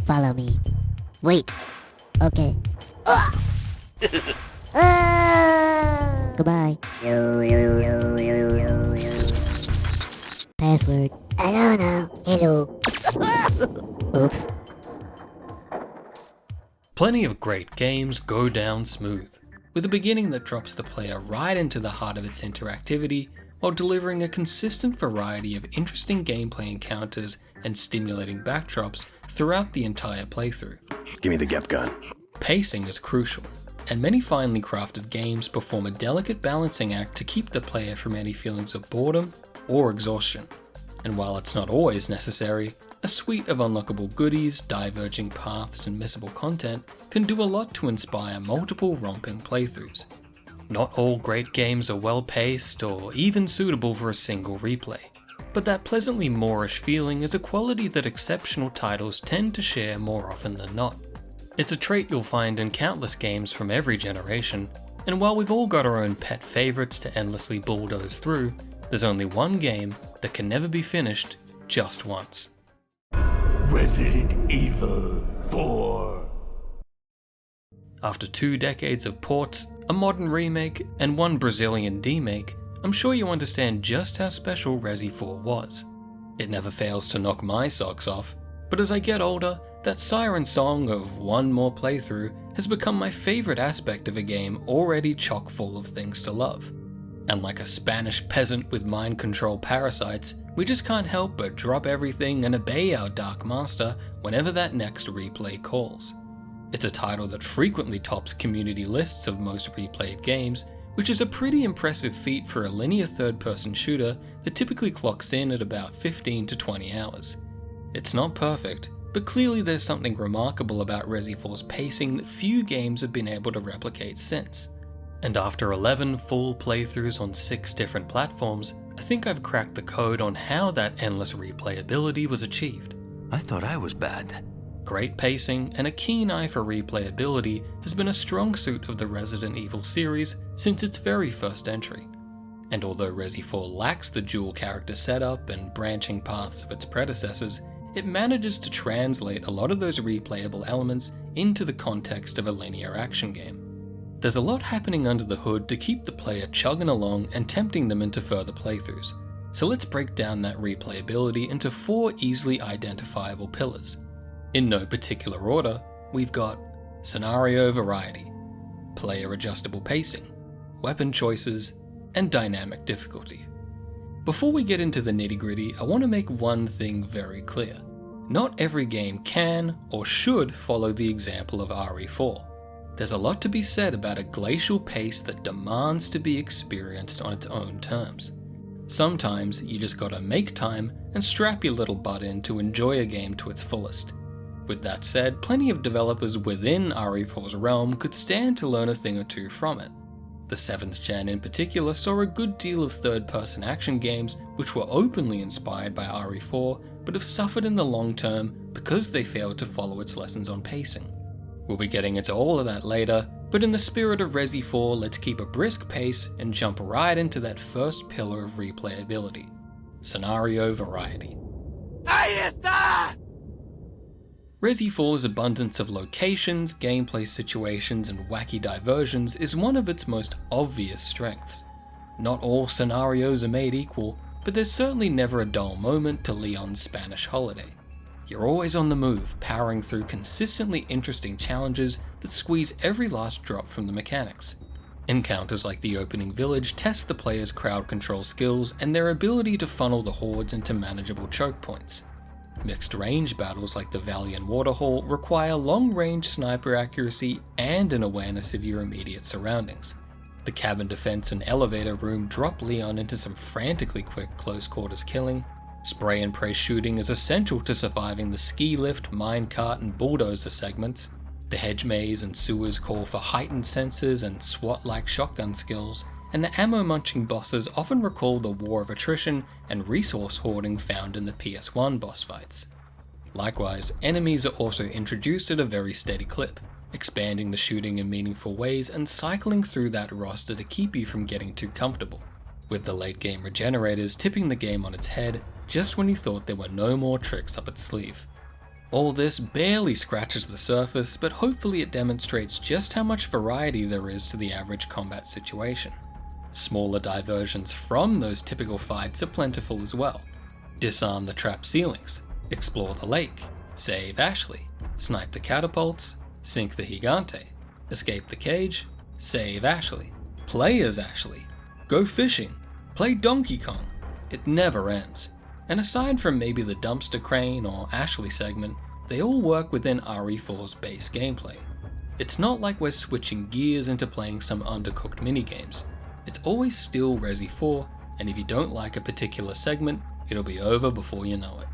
Follow me. Wait. Okay. Ah! Goodbye. Password. I don't know. Hello. Oops. Plenty of great games go down smooth, with a beginning that drops the player right into the heart of its interactivity while delivering a consistent variety of interesting gameplay encounters and stimulating backdrops throughout the entire playthrough. Give me the Gep gun. Pacing is crucial, and many finely crafted games perform a delicate balancing act to keep the player from any feelings of boredom or exhaustion. And while it's not always necessary, a suite of unlockable goodies, diverging paths, and missable content can do a lot to inspire multiple romping playthroughs. Not all great games are well paced or even suitable for a single replay, but that pleasantly moorish feeling is a quality that exceptional titles tend to share more often than not. It's a trait you'll find in countless games from every generation, and while we've all got our own pet favourites to endlessly bulldoze through, there's only one game that can never be finished just once. Resident Evil 4. After 2 decades of ports, a modern remake, and 1 Brazilian demake, I'm sure you understand just how special Resi 4 was. It never fails to knock my socks off, but as I get older, that siren song of one more playthrough has become my favourite aspect of a game already chock full of things to love. And like a Spanish peasant with mind control parasites, we just can't help but drop everything and obey our Dark Master whenever that next replay calls. It's a title that frequently tops community lists of most replayed games, which is a pretty impressive feat for a linear third-person shooter that typically clocks in at about 15 to 20 hours. It's not perfect, but clearly there's something remarkable about Resi 4's pacing that few games have been able to replicate since. And after 11 full playthroughs on 6 different platforms, I think I've cracked the code on how that endless replayability was achieved. I thought I was bad. Great pacing and a keen eye for replayability has been a strong suit of the Resident Evil series since its very first entry. And although Resi 4 lacks the dual character setup and branching paths of its predecessors, it manages to translate a lot of those replayable elements into the context of a linear action game. There's a lot happening under the hood to keep the player chugging along and tempting them into further playthroughs. So let's break down that replayability into 4 easily identifiable pillars. In no particular order, we've got scenario variety, player adjustable pacing, weapon choices, and dynamic difficulty. Before we get into the nitty-gritty, I want to make one thing very clear. Not every game can or should follow the example of RE4. There's a lot to be said about a glacial pace that demands to be experienced on its own terms. Sometimes you just gotta make time and strap your little butt in to enjoy a game to its fullest. With that said, plenty of developers within RE4's realm could stand to learn a thing or two from it. The 7th gen in particular saw a good deal of third-person action games which were openly inspired by RE4 but have suffered in the long term because they failed to follow its lessons on pacing. We'll be getting into all of that later, but in the spirit of Resi 4, let's keep a brisk pace and jump right into that first pillar of replayability: scenario variety. Ahí está! Resi 4's abundance of locations, gameplay situations, and wacky diversions is one of its most obvious strengths. Not all scenarios are made equal, but there's certainly never a dull moment to Leon's Spanish holiday. You're always on the move, powering through consistently interesting challenges that squeeze every last drop from the mechanics. Encounters like the opening village test the player's crowd control skills and their ability to funnel the hordes into manageable choke points. Mixed range battles like the Valiant Waterhall require long-range sniper accuracy and an awareness of your immediate surroundings. The cabin defense and elevator room drop Leon into some frantically quick close-quarters killing. Spray and pray shooting is essential to surviving the ski lift, minecart, and bulldozer segments. The hedge maze and sewers call for heightened senses and SWAT-like shotgun skills, and the ammo-munching bosses often recall the war of attrition and resource hoarding found in the PS1 boss fights. Likewise, enemies are also introduced at a very steady clip, expanding the shooting in meaningful ways and cycling through that roster to keep you from getting too comfortable, with the late game regenerators tipping the game on its head just when you thought there were no more tricks up its sleeve. All this barely scratches the surface, but hopefully it demonstrates just how much variety there is to the average combat situation. Smaller diversions from those typical fights are plentiful as well. Disarm the trap ceilings, explore the lake, save Ashley, snipe the catapults, sink the Gigante, escape the cage, save Ashley, play as Ashley, go fishing, play Donkey Kong. It never ends. And aside from maybe the dumpster crane or Ashley segment, they all work within RE4's base gameplay. It's not like we're switching gears into playing some undercooked minigames. It's always still Resi 4, and if you don't like a particular segment, it'll be over before you know it.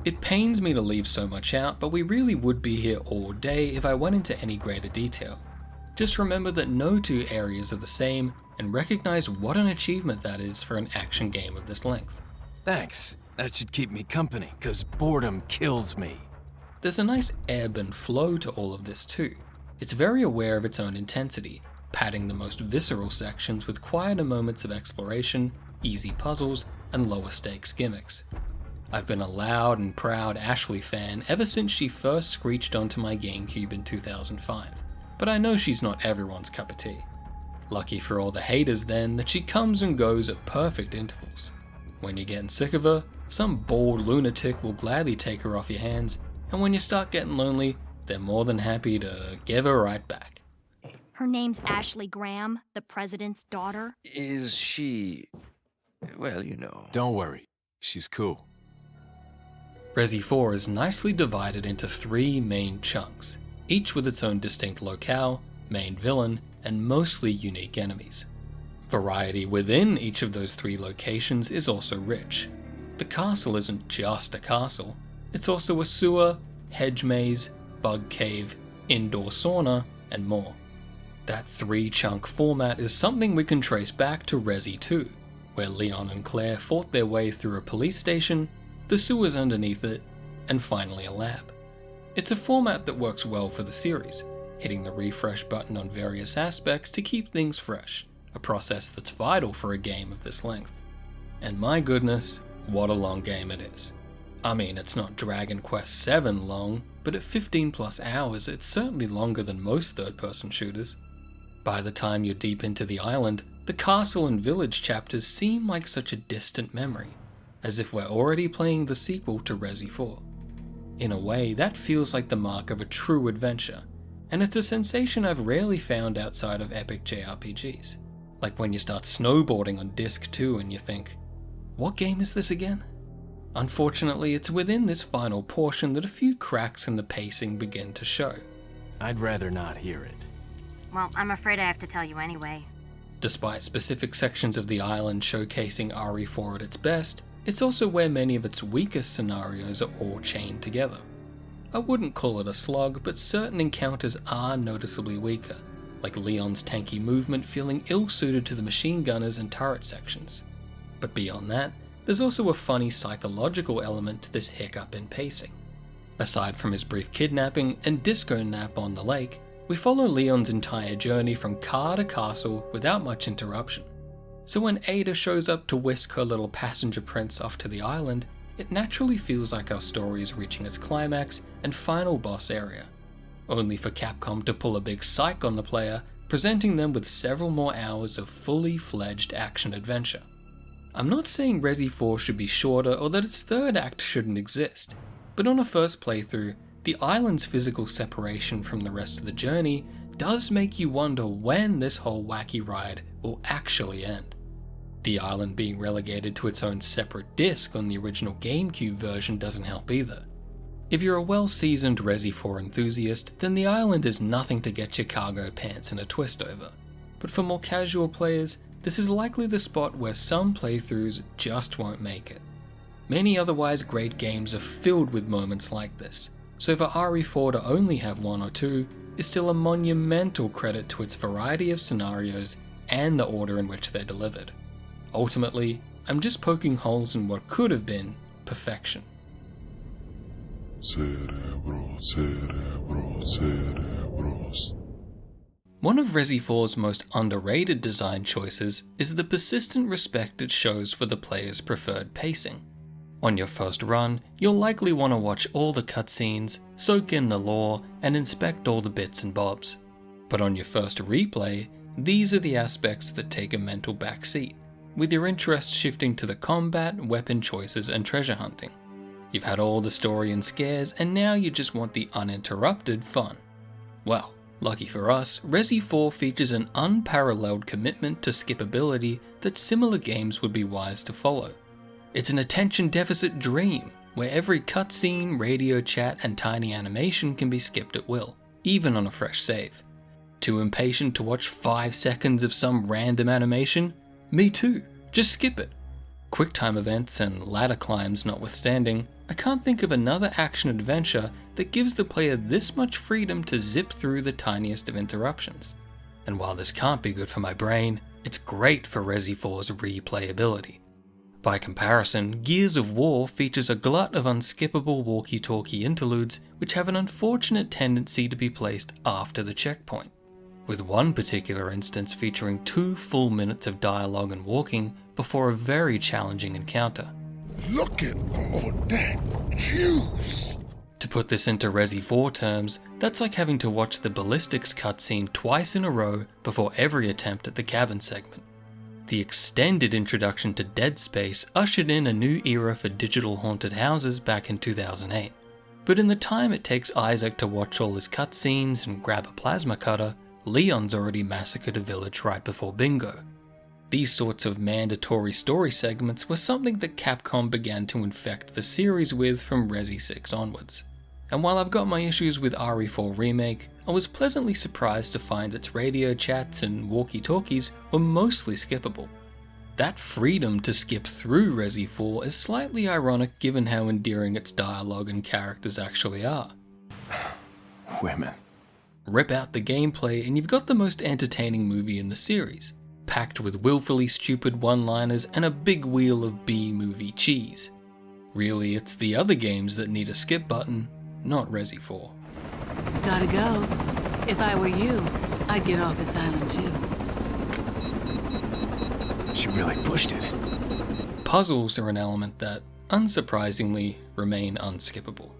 It pains me to leave so much out, but we really would be here all day if I went into any greater detail. Just remember that no two areas are the same, and recognize what an achievement that is for an action game of this length. Thanks. That should keep me company, cause boredom kills me. There's a nice ebb and flow to all of this too. It's very aware of its own intensity, padding the most visceral sections with quieter moments of exploration, easy puzzles, and lower stakes gimmicks. I've been a loud and proud Ashley fan ever since she first screeched onto my GameCube in 2005, but I know she's not everyone's cup of tea. Lucky for all the haters then that she comes and goes at perfect intervals. When you're getting sick of her, some bored lunatic will gladly take her off your hands, and when you start getting lonely, they're more than happy to give her right back. Her name's Ashley Graham, the president's daughter. Is she... well, you know. Don't worry, she's cool. Resi 4 is nicely divided into 3 main chunks, each with its own distinct locale, main villain, and mostly unique enemies. Variety within each of those 3 locations is also rich. The castle isn't just a castle, it's also a sewer, hedge maze, bug cave, indoor sauna, and more. That 3-chunk format is something we can trace back to Resi 2, where Leon and Claire fought their way through a police station, the sewers underneath it, and finally a lab. It's a format that works well for the series, hitting the refresh button on various aspects to keep things fresh, a process that's vital for a game of this length. And my goodness, what a long game it is. I mean, it's not Dragon Quest VII long, but at 15 plus hours it's certainly longer than most third-person shooters. By the time you're deep into the island, the castle and village chapters seem like such a distant memory, as if we're already playing the sequel to Resi 4. In a way, that feels like the mark of a true adventure, and it's a sensation I've rarely found outside of epic JRPGs. Like when you start snowboarding on Disc 2 and you think, what game is this again? Unfortunately, it's within this final portion that a few cracks in the pacing begin to show. I'd rather not hear it. Well, I'm afraid I have to tell you anyway. Despite specific sections of the island showcasing RE4 at its best, it's also where many of its weakest scenarios are all chained together. I wouldn't call it a slog, but certain encounters are noticeably weaker, like Leon's tanky movement feeling ill-suited to the machine gunners and turret sections. But beyond that, there's also a funny psychological element to this hiccup in pacing. Aside from his brief kidnapping and disco nap on the lake, we follow Leon's entire journey from car to castle without much interruption. So when Ada shows up to whisk her little passenger prince off to the island, it naturally feels like our story is reaching its climax and final boss area, only for Capcom to pull a big psych on the player, presenting them with several more hours of fully fledged action adventure. I'm not saying Resi 4 should be shorter or that its third act shouldn't exist, but on a first playthrough, the island's physical separation from the rest of the journey does make you wonder when this whole wacky ride will actually end. The island being relegated to its own separate disc on the original GameCube version doesn't help either. If you're a well-seasoned Resi 4 enthusiast, then the island is nothing to get your cargo pants in a twist over. But for more casual players, this is likely the spot where some playthroughs just won't make it. Many otherwise great games are filled with moments like this, so for RE4 to only have 1 or 2 is still a monumental credit to its variety of scenarios and the order in which they're delivered. Ultimately, I'm just poking holes in what could have been perfection. One of Resi 4's most underrated design choices is the persistent respect it shows for the player's preferred pacing. On your first run, you'll likely want to watch all the cutscenes, soak in the lore, and inspect all the bits and bobs. But on your first replay, these are the aspects that take a mental backseat, with your interest shifting to the combat, weapon choices, and treasure hunting. You've had all the story and scares, and now you just want the uninterrupted fun. Well, lucky for us, Resi 4 features an unparalleled commitment to skippability that similar games would be wise to follow. It's an attention deficit dream, where every cutscene, radio chat, and tiny animation can be skipped at will, even on a fresh save. Too impatient to watch 5 seconds of some random animation? Me too, just skip it. QuickTime events and ladder climbs notwithstanding, I can't think of another action adventure that gives the player this much freedom to zip through the tiniest of interruptions. And while this can't be good for my brain, it's great for Resi 4's replayability. By comparison, Gears of War features a glut of unskippable walkie-talkie interludes which have an unfortunate tendency to be placed after the checkpoint, with one particular instance featuring 2 full minutes of dialogue and walking before a very challenging encounter. Look at all that juice! To put this into Resi 4 terms, that's like having to watch the ballistics cutscene twice in a row before every attempt at the cabin segment. The extended introduction to Dead Space ushered in a new era for digital haunted houses back in 2008. But in the time it takes Isaac to watch all his cutscenes and grab a plasma cutter, Leon's already massacred a village right before bingo. These sorts of mandatory story segments were something that Capcom began to infect the series with from Resi 6 onwards. And while I've got my issues with RE4 Remake, I was pleasantly surprised to find its radio chats and walkie-talkies were mostly skippable. That freedom to skip through Resi 4 is slightly ironic given how endearing its dialogue and characters actually are. Women. Rip out the gameplay and you've got the most entertaining movie in the series, packed with willfully stupid one-liners and a big wheel of B-movie cheese. Really, it's the other games that need a skip button, not Resi 4. Gotta go. If I were you, I'd get off this island too. She really pushed it. Puzzles are an element that, unsurprisingly, remain unskippable.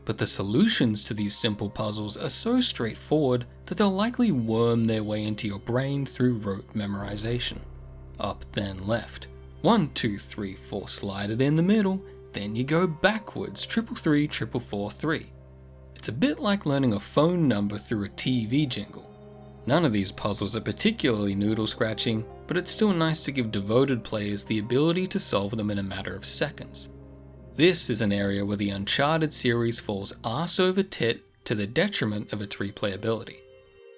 But the solutions to these simple puzzles are so straightforward that they'll likely worm their way into your brain through rote memorization. Up, then left. 1, 2, 3, 4, slide it in the middle, then you go backwards, 333, 443. It's a bit like learning a phone number through a TV jingle. None of these puzzles are particularly noodle-scratching, but it's still nice to give devoted players the ability to solve them in a matter of seconds. This is an area where the Uncharted series falls arse over tit to the detriment of its replayability.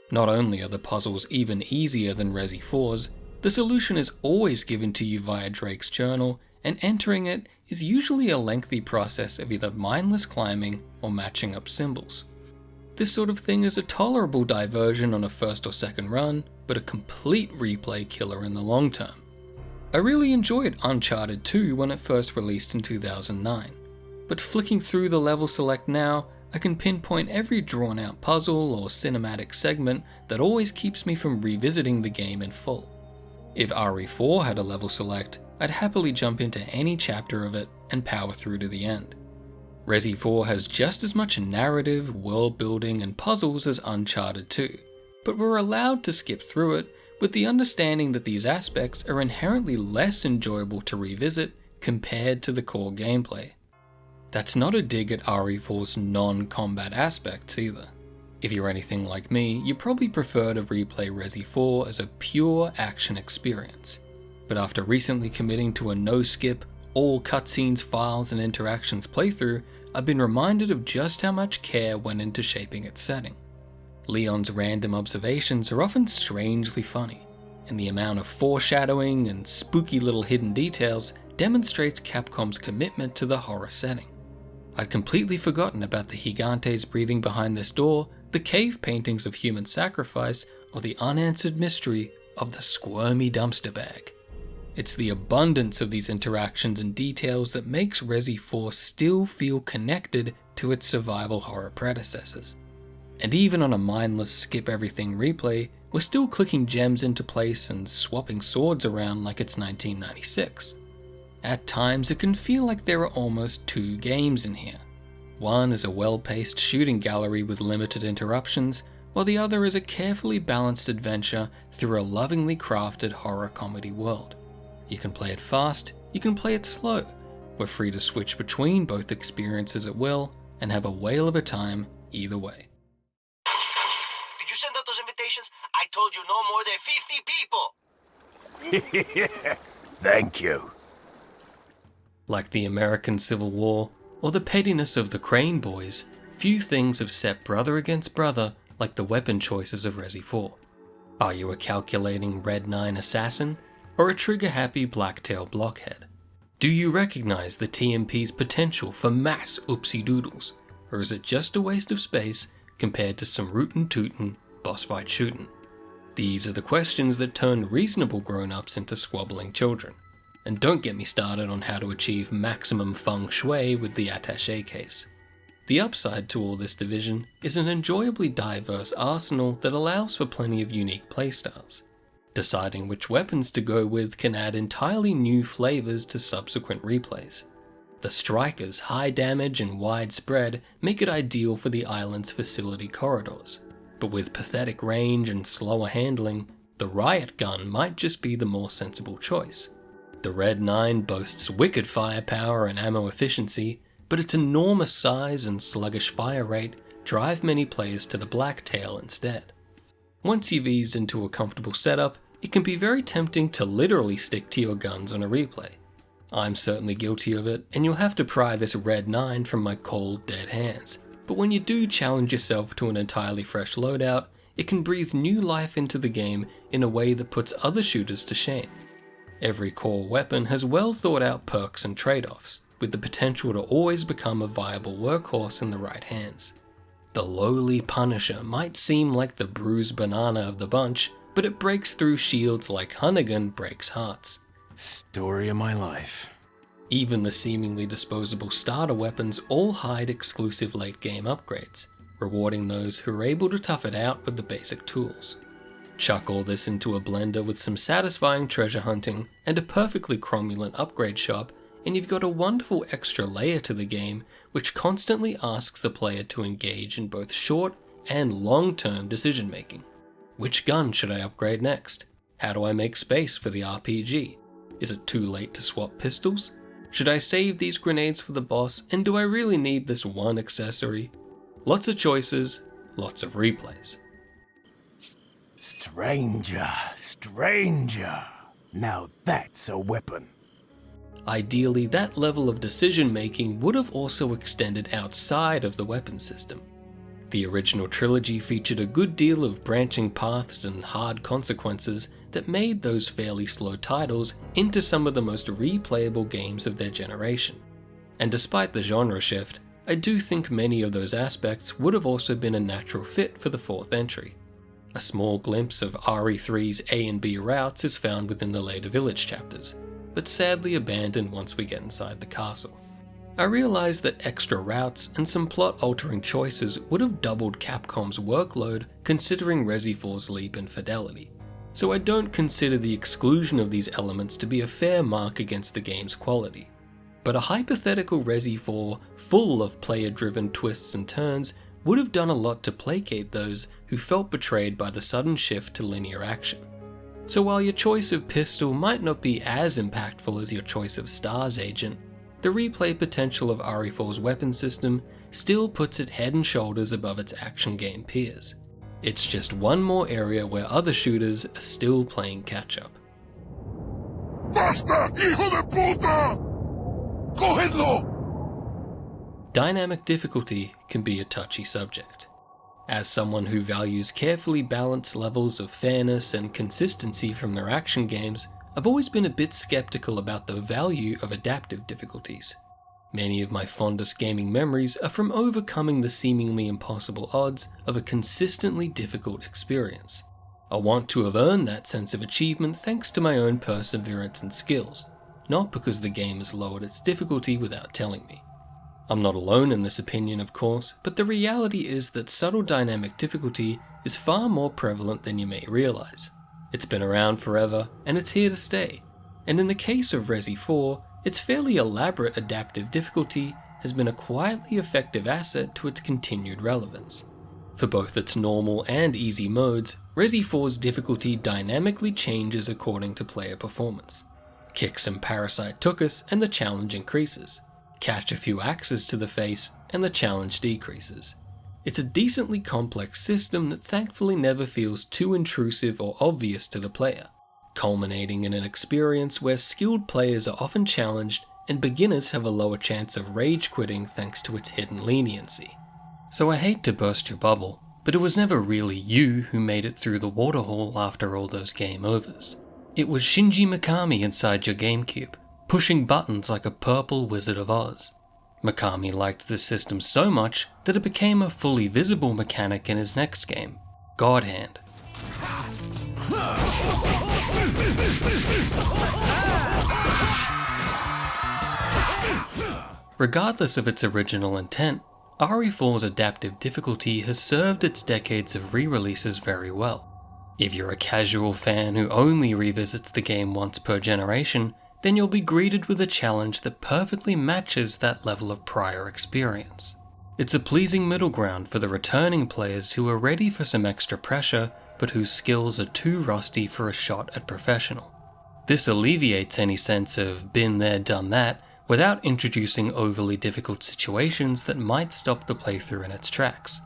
Not only are the puzzles even easier than Resi 4's, the solution is always given to you via Drake's journal, and entering it is usually a lengthy process of either mindless climbing or matching up symbols. This sort of thing is a tolerable diversion on a first or second run, but a complete replay killer in the long term. I really enjoyed Uncharted 2 when it first released in 2009, but flicking through the level select now, I can pinpoint every drawn out puzzle or cinematic segment that always keeps me from revisiting the game in full. If RE4 had a level select, I'd happily jump into any chapter of it and power through to the end. Resi 4 has just as much narrative, world building, and puzzles as Uncharted 2, but we're allowed to skip through it with the understanding that these aspects are inherently less enjoyable to revisit compared to the core gameplay. That's not a dig at RE4's non-combat aspects either. If you're anything like me, you probably prefer to replay Resi 4 as a pure action experience. But after recently committing to a no-skip, all cutscenes, files, and interactions playthrough, I've been reminded of just how much care went into shaping its setting. Leon's random observations are often strangely funny, and the amount of foreshadowing and spooky little hidden details demonstrates Capcom's commitment to the horror setting. I'd completely forgotten about the gigantes breathing behind this door, the cave paintings of human sacrifice, or the unanswered mystery of the squirmy dumpster bag. It's the abundance of these interactions and details that makes Resi 4 still feel connected to its survival horror predecessors. And even on a mindless skip everything replay, we're still clicking gems into place and swapping swords around like it's 1996. At times it can feel like there are almost two games in here. One is a well-paced shooting gallery with limited interruptions, while the other is a carefully balanced adventure through a lovingly crafted horror comedy world. You can play it fast, you can play it slow. We're free to switch between both experiences at will, and have a whale of a time either way. Did you send out those invitations? I told you no more than 50 people. Thank you. Like the American Civil War, or the pettiness of the Crane Boys, few things have set brother against brother like the weapon choices of Resi 4. Are you a calculating Red 9 assassin, or a trigger-happy blacktail blockhead? Do you recognize the TMP's potential for mass oopsie-doodles, or is it just a waste of space compared to some rootin'-tootin' boss fight shootin'? These are the questions that turn reasonable grown-ups into squabbling children. And don't get me started on how to achieve maximum feng shui with the attaché case. The upside to all this division is an enjoyably diverse arsenal that allows for plenty of unique playstyles. Deciding which weapons to go with can add entirely new flavors to subsequent replays. The Striker's high damage and wide spread make it ideal for the island's facility corridors, but with pathetic range and slower handling, the Riot Gun might just be the more sensible choice. The Red 9 boasts wicked firepower and ammo efficiency, but its enormous size and sluggish fire rate drive many players to the Blacktail instead. Once you've eased into a comfortable setup, it can be very tempting to literally stick to your guns on a replay. I'm certainly guilty of it, and you'll have to pry this Red 9 from my cold, dead hands. But when you do challenge yourself to an entirely fresh loadout, it can breathe new life into the game in a way that puts other shooters to shame. Every core weapon has well thought out perks and trade-offs, with the potential to always become a viable workhorse in the right hands. The lowly Punisher might seem like the bruised banana of the bunch, but it breaks through shields like Hunnigan breaks hearts. Story of my life. Even the seemingly disposable starter weapons all hide exclusive late game upgrades, rewarding those who are able to tough it out with the basic tools. Chuck all this into a blender with some satisfying treasure hunting and a perfectly cromulent upgrade shop, and you've got a wonderful extra layer to the game which constantly asks the player to engage in both short and long-term decision making. Which gun should I upgrade next? How do I make space for the RPG? Is it too late to swap pistols? Should I save these grenades for the boss, and do I really need this one accessory? Lots of choices, lots of replays. Stranger, stranger. Now that's a weapon. Ideally, that level of decision making would have also extended outside of the weapon system. The original trilogy featured a good deal of branching paths and hard consequences that made those fairly slow titles into some of the most replayable games of their generation. And despite the genre shift, I do think many of those aspects would have also been a natural fit for the fourth entry. A small glimpse of RE3's A and B routes is found within the later village chapters, but sadly abandoned once we get inside the castle. I realize that extra routes and some plot-altering choices would have doubled Capcom's workload considering Resi 4's leap in fidelity, so I don't consider the exclusion of these elements to be a fair mark against the game's quality. But a hypothetical Resi 4 full of player-driven twists and turns would have done a lot to placate those who felt betrayed by the sudden shift to linear action. So while your choice of pistol might not be as impactful as your choice of Stars Agent, the replay potential of RE4's weapon system still puts it head and shoulders above its action game peers. It's just one more area where other shooters are still playing catch-up. Basta, hijo de puta! Cogedlo! Dynamic difficulty can be a touchy subject. As someone who values carefully balanced levels of fairness and consistency from their action games, I've always been a bit skeptical about the value of adaptive difficulties. Many of my fondest gaming memories are from overcoming the seemingly impossible odds of a consistently difficult experience. I want to have earned that sense of achievement thanks to my own perseverance and skills, not because the game has lowered its difficulty without telling me. I'm not alone in this opinion, of course, but the reality is that subtle dynamic difficulty is far more prevalent than you may realize. It's been around forever, and it's here to stay. And in the case of Resi 4, its fairly elaborate adaptive difficulty has been a quietly effective asset to its continued relevance. For both its normal and easy modes, Resi 4's difficulty dynamically changes according to player performance. Kick some Parasite Tookus and the challenge increases. Catch a few axes to the face and the challenge decreases. It's a decently complex system that thankfully never feels too intrusive or obvious to the player, culminating in an experience where skilled players are often challenged and beginners have a lower chance of rage quitting thanks to its hidden leniency. So I hate to burst your bubble, but it was never really you who made it through the waterhole after all those game overs. It was Shinji Mikami inside your GameCube, pushing buttons like a purple Wizard of Oz. Mikami liked this system so much that it became a fully visible mechanic in his next game, God Hand. Regardless of its original intent, RE4's adaptive difficulty has served its decades of re-releases very well. If you're a casual fan who only revisits the game once per generation, then you'll be greeted with a challenge that perfectly matches that level of prior experience. It's a pleasing middle ground for the returning players who are ready for some extra pressure, but whose skills are too rusty for a shot at professional. This alleviates any sense of been there, done that, without introducing overly difficult situations that might stop the playthrough in its tracks.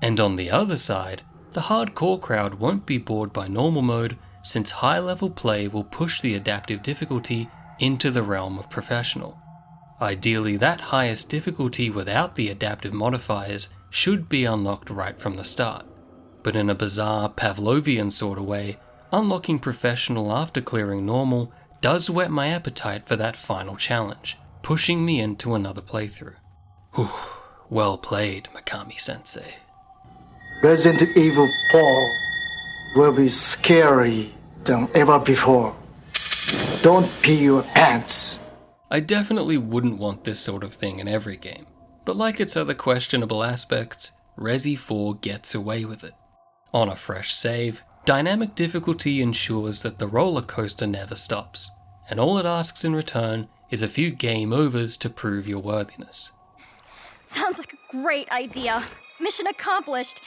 And on the other side, the hardcore crowd won't be bored by normal mode, since high-level play will push the adaptive difficulty into the realm of professional. Ideally, that highest difficulty without the adaptive modifiers should be unlocked right from the start. But in a bizarre Pavlovian sort of way, unlocking professional after clearing normal does whet my appetite for that final challenge, pushing me into another playthrough. Whew, well played, Mikami-sensei. Resident Evil 4 will be scary than ever before. Don't pee your pants. I definitely wouldn't want this sort of thing in every game, but like its other questionable aspects, Resi 4 gets away with it. On a fresh save, dynamic difficulty ensures that the roller coaster never stops, and all it asks in return is a few game overs to prove your worthiness. Sounds like a great idea. Mission accomplished.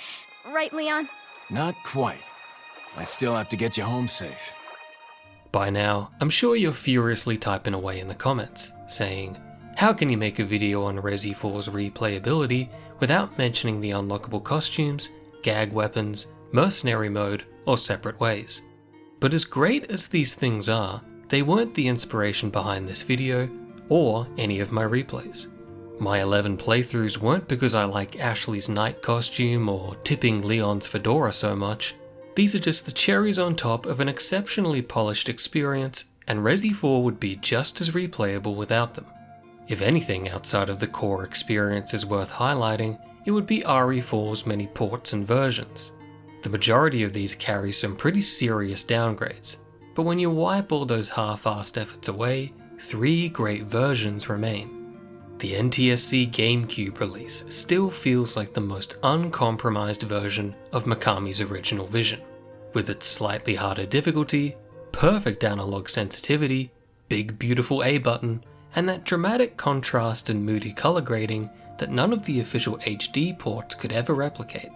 Right, Leon? Not quite. I still have to get you home safe. By now, I'm sure you're furiously typing away in the comments, saying, how can you make a video on Resi 4's replayability without mentioning the unlockable costumes, gag weapons, mercenary mode, or separate ways? But as great as these things are, they weren't the inspiration behind this video, or any of my replays. My 11 playthroughs weren't because I like Ashley's night costume or tipping Leon's fedora so much. These are just the cherries on top of an exceptionally polished experience, and Resi 4 would be just as replayable without them. If anything outside of the core experience is worth highlighting, it would be RE4's many ports and versions. The majority of these carry some pretty serious downgrades, but when you wipe all those half-assed efforts away, 3 great versions remain. The NTSC GameCube release still feels like the most uncompromised version of Mikami's original vision, with its slightly harder difficulty, perfect analog sensitivity, big beautiful A button, and that dramatic contrast and moody color grading that none of the official HD ports could ever replicate.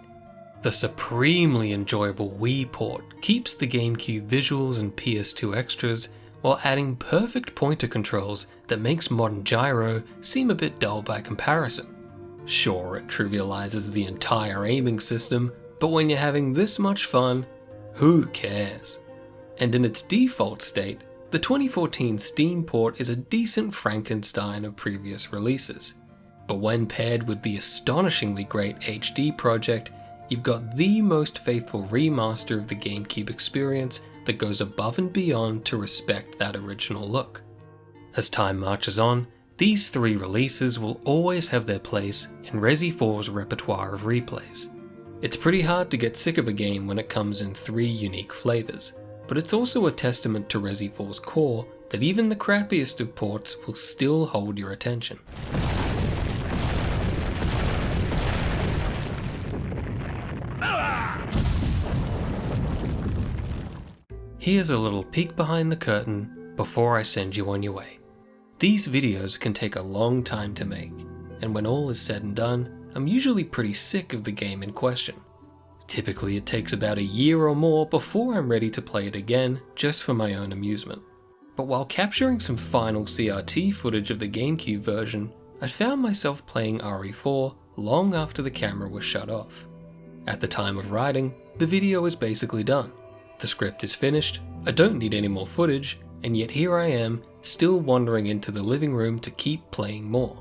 The supremely enjoyable Wii port keeps the GameCube visuals and PS2 extras while adding perfect pointer controls that makes modern gyro seem a bit dull by comparison. Sure, it trivializes the entire aiming system, but when you're having this much fun, who cares? And in its default state, the 2014 Steam port is a decent Frankenstein of previous releases. But when paired with the astonishingly great HD project, you've got the most faithful remaster of the GameCube experience that goes above and beyond to respect that original look. As time marches on, these 3 releases will always have their place in Resi 4's repertoire of replays. It's pretty hard to get sick of a game when it comes in 3 unique flavors, but it's also a testament to Resi 4's core that even the crappiest of ports will still hold your attention. Here's a little peek behind the curtain before I send you on your way. These videos can take a long time to make, and when all is said and done, I'm usually pretty sick of the game in question. Typically it takes about a year or more before I'm ready to play it again, just for my own amusement. But while capturing some final CRT footage of the GameCube version, I found myself playing RE4 long after the camera was shut off. At the time of writing, the video is basically done. The script is finished, I don't need any more footage, and yet here I am, still wandering into the living room to keep playing more.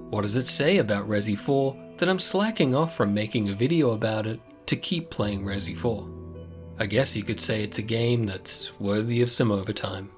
What does it say about Resi 4 that I'm slacking off from making a video about it to keep playing Resi 4? I guess you could say it's a game that's worthy of some overtime.